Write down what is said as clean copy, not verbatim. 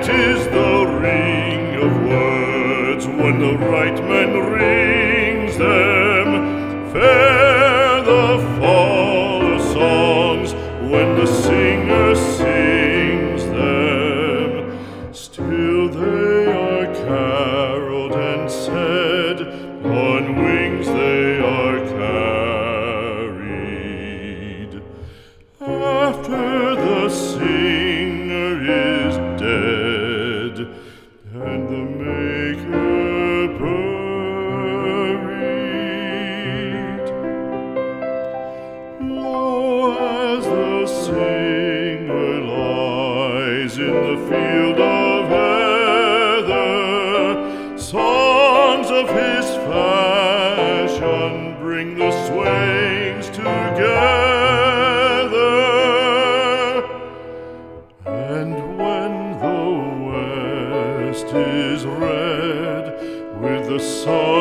Sweet is the ring of words when the right man rings them. Fair the fall of songs when the singer sings them. Still they are caroled and said, on wings they are carried. After the singer is dead and the maker buried, lo, as the singer lies in the field of heather, songs of his fashion bring the swains together. And when the west is red with the sun